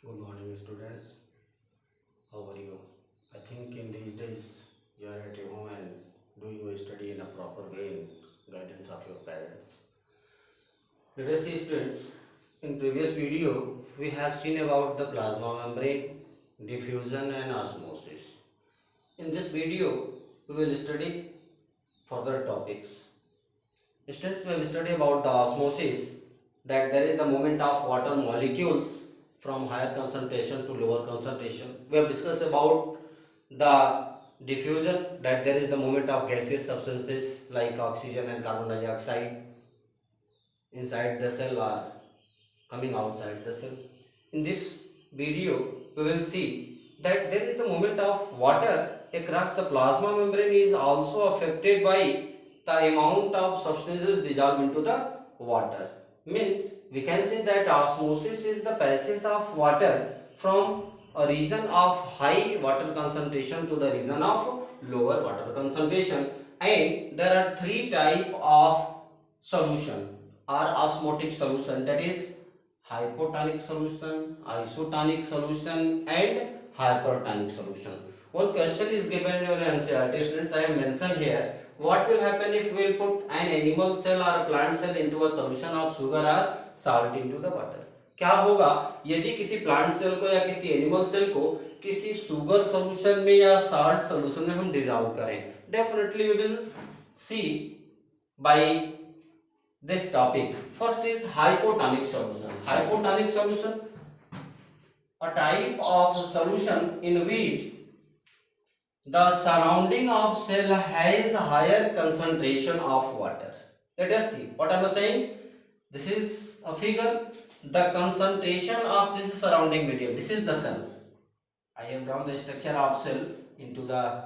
Good morning, students. How are you? I think in these days you are at home and doing your study in a proper way in guidance of your parents. Let us see, students. In previous video, we have seen about the plasma membrane, diffusion and osmosis. In this video, we will study further topics. Students, we have studied about the osmosis, that there is the movement of water molecules from higher concentration to lower concentration. We have discussed about the diffusion, that there is the movement of gaseous substances like oxygen and carbon dioxide inside the cell or coming outside the cell. In this video, we will see that there is the movement of water across the plasma membrane is also affected by the amount of substances dissolved into the water. Means we can say that osmosis is the passage of water from a region of high water concentration to the region of lower water concentration, and there are three type of solution or osmotic solution, that is hypotonic solution, isotonic solution and hypertonic solution. One question is given in your NCERT, students. I have mentioned here what will happen if we will put an animal cell or a plant cell into a solution of sugar or salt into the water. क्या होगा यदि किसी plant cell को या किसी animal cell को किसी sugar solution में या साल्ट सोल्यूशन में हम डिजॉल्व करें. Definitely we will see by this topic. First is hypotonic solution. Hypotonic solution, a type of solution in which the surrounding of cell has higher concentration of water. Let us see what I am saying. This is a figure. The concentration of this surrounding medium. This is the cell. I have drawn the structure of cell into the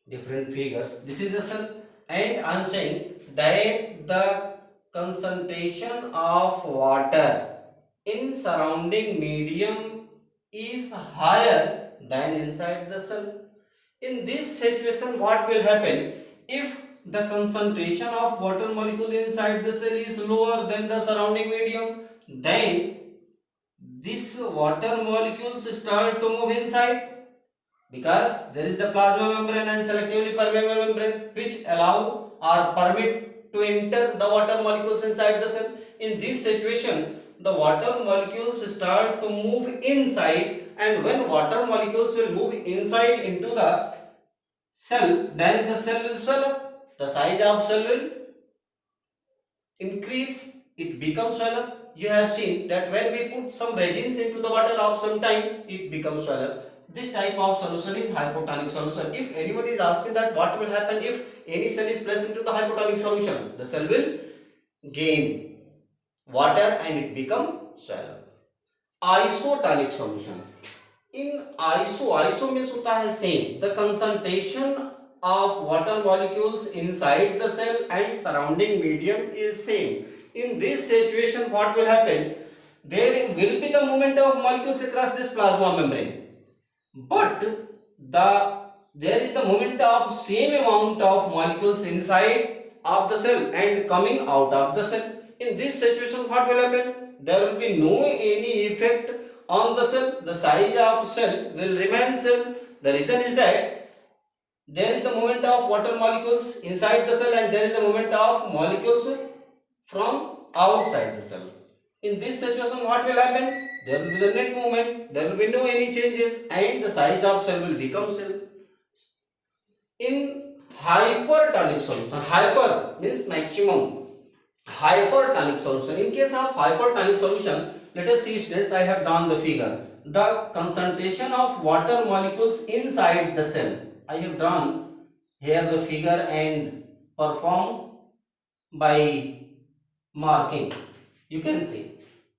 different figures. This is the cell, and I am saying that the concentration of water in surrounding medium is higher than inside the cell. In this situation, what will happen if the concentration of water molecule inside the cell is lower than the surrounding medium? Then this water molecules start to move inside, because there is the plasma membrane and selectively permeable membrane which allow or permit to enter the water molecules inside the cell. In this situation, the water molecules start to move inside, and when water molecules will move inside into the cell, then the cell will swell up. The size of cell will increase, it becomes swell up. You have seen that when we put some resins into the water of some time, it becomes swell up. This type of solution is hypotonic solution. If anyone is asking that what will happen if any cell is placed into the hypotonic solution, the cell will gain water and it become swell up. Isotonic solution. In iso means hota hai same. The concentration of water molecules inside the cell and surrounding medium is same. In this situation, what will happen? There will be the movement of molecules across this plasma membrane, but there is the movement of same amount of molecules inside of the cell and coming out of the cell. In this situation, what will happen? There will be no any effect on the cell. The size of cell will remain same. The reason is that there is the movement of water molecules inside the cell and there is the movement of molecules from outside the cell. In this situation, what will happen? There will be the net movement, there will be no any changes, and the size of cell will become cell. In hypertonic solution, hyper means maximum, hypertonic solution. In case of hypertonic solution, let us see, students, I have drawn the figure. The concentration of water molecules inside the cell. I have drawn here the figure and perform by marking. You can see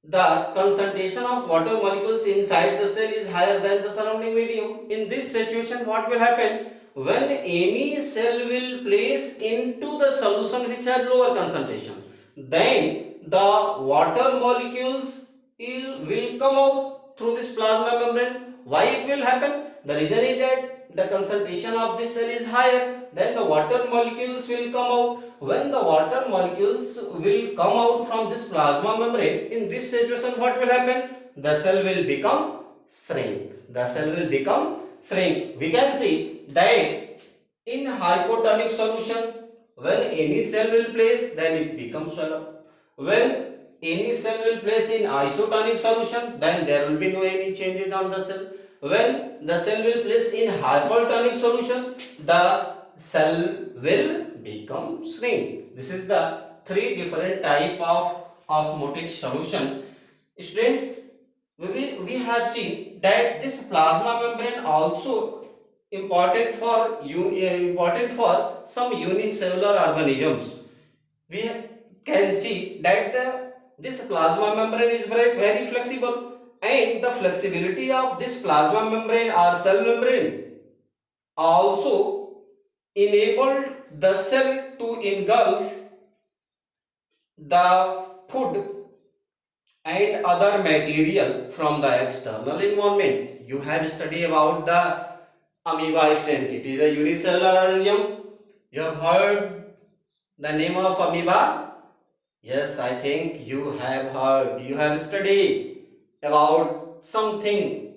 the concentration of water molecules inside the cell is higher than the surrounding medium. In this situation, what will happen? When any cell will place into the solution which has lower concentration, then the water molecules will come out through this plasma membrane. Why it will happen? The reason is that the concentration of this cell is higher, then the water molecules will come out. When the water molecules will come out from this plasma membrane, in this situation what will happen? the cell will become shrink. The cell will become shrink. We can see that in hypotonic solution, when any cell will place, then it becomes swallow. When any cell will place in isotonic solution, then there will be no any changes on the cell. When the cell will place in hypertonic solution, the cell will become shrink. This is the three different type of osmotic solution. Students, we have seen that this plasma membrane also important for some unicellular organisms. We can see that this plasma membrane is very flexible, and the flexibility of this plasma membrane or cell membrane also enabled the cell to engulf the food and other material from the external environment. You have studied about the amoeba strain. It is a unicellular organism. You have heard the name of amoeba? Yes, I think you have heard. You have studied about something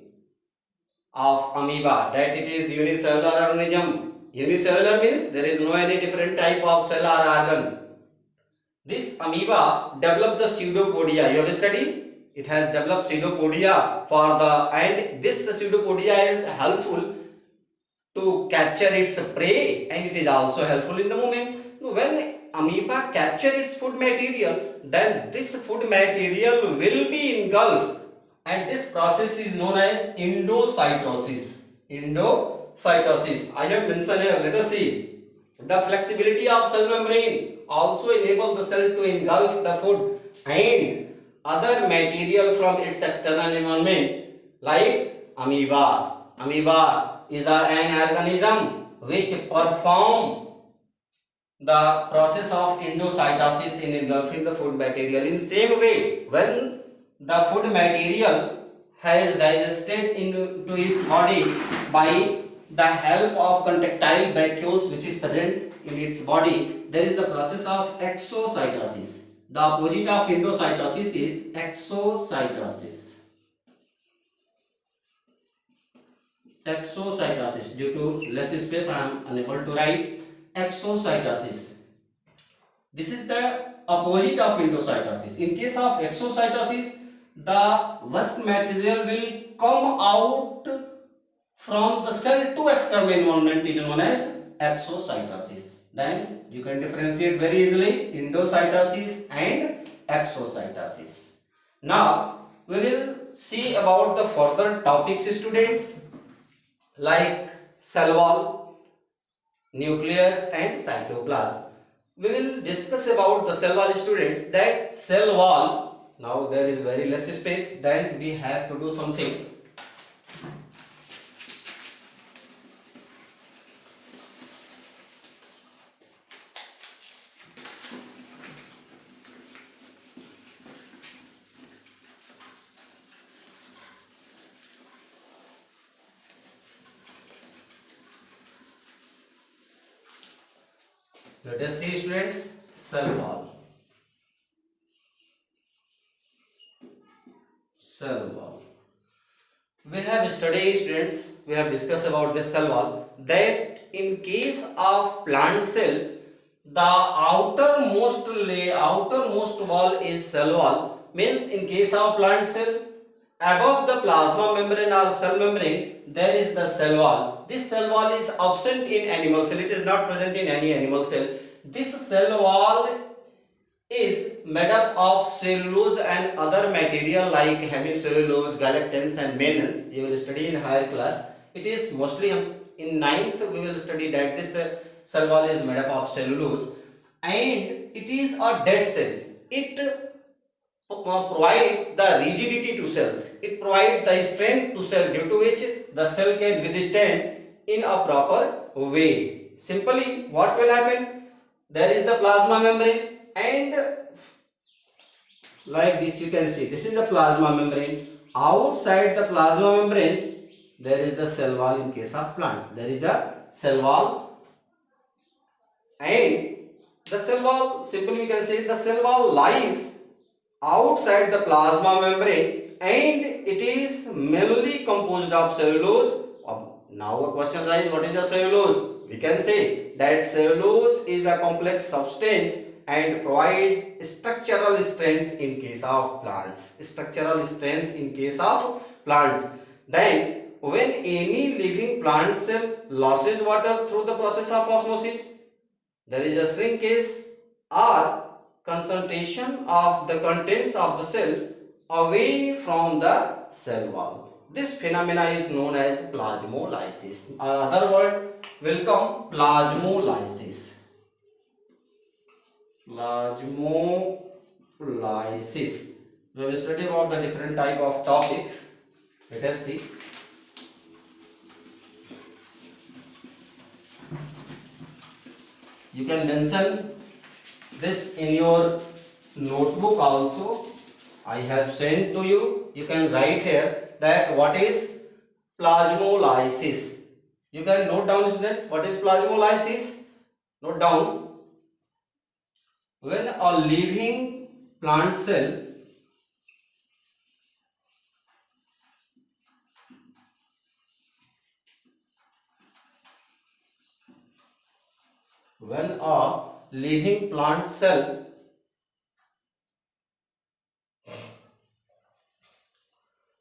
of amoeba, that it is unicellular organism. Unicellular means there is no any different type of cell or organ. This amoeba developed the pseudopodia. You have studied? It has developed pseudopodia and this pseudopodia is helpful to capture its prey, and it is also helpful in the movement. When amoeba capture its food material, then this food material will be engulfed, and this process is known as endocytosis. Endocytosis. I have mentioned here. Let us see. The flexibility of cell membrane also enables the cell to engulf the food and other material from its external environment, like amoeba. Amoeba is an organism which perform the process of endocytosis in engulfing the food material. In same way, when the food material has digested into its body by the help of contractile vacuoles which is present in its body, there is the process of exocytosis. The opposite of endocytosis is exocytosis. Exocytosis. Due to less space, I am unable to write exocytosis. This is the opposite of endocytosis. In case of exocytosis, the waste material will come out from the cell to external environment, is known as exocytosis. Then you can differentiate very easily endocytosis and exocytosis. Now we will see about the further topics, students, like cell wall, nucleus and cytoplasm. We will discuss about the cell wall, students. That cell wall, now there is very less space, then we have to do something. Let us see, students, cell wall. Cell wall. We have studied, students, we have discussed about this cell wall, that in case of plant cell, the outermost wall is cell wall. Means in case of plant cell, above the plasma membrane or cell membrane, there is the cell wall. This cell wall is absent in animal cell. It is not present in any animal cell. This cell wall is made up of cellulose and other material like hemicellulose, galactans and mannans. You will study in higher class. It is mostly in 9th we will study that this cell wall is made up of cellulose, and it is a dead cell. It provide the rigidity to cells. It provides the strength to cell, due to which the cell can withstand in a proper way. Simply, what will happen? There is the plasma membrane, and like this you can see, this is the plasma membrane. Outside the plasma membrane, there is the cell wall. In case of plants, there is a cell wall, and the cell wall, simply we can say the cell wall lies outside the plasma membrane and it is mainly composed of cellulose. Now a question arises, what is the cellulose? We can say that cellulose is a complex substance and provide structural strength in case of plants. Structural strength in case of plants. Then when any living plant cell loses water through the process of osmosis, there is a shrinkage or concentration of the contents of the cell away from the cell wall. This phenomena is known as plasmolysis. Another word will come, plasmolysis. Plasmolysis. We will study about the different type of topics. Let us see. You can mention this in your notebook also. I have sent to you. You can write here that what is plasmolysis. You can note down, students, what is plasmolysis. Note down. When a living plant cell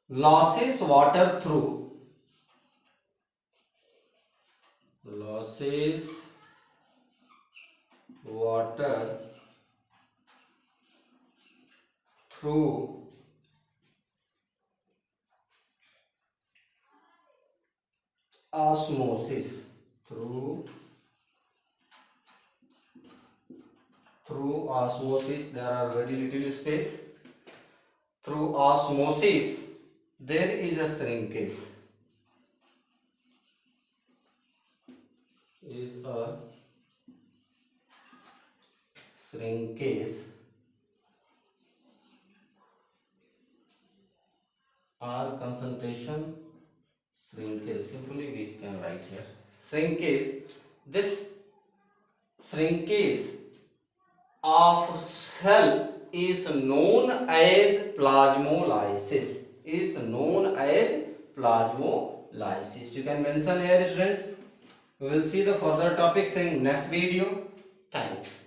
loses water through osmosis, through osmosis, there are very little space. Through osmosis there is a shrinkage. Or concentration shrinkage. Simply we can write here shrinkage. This shrinkage of cell is known as plasmolysis. You can mention here, students. We will see the further topics in next video. Thanks.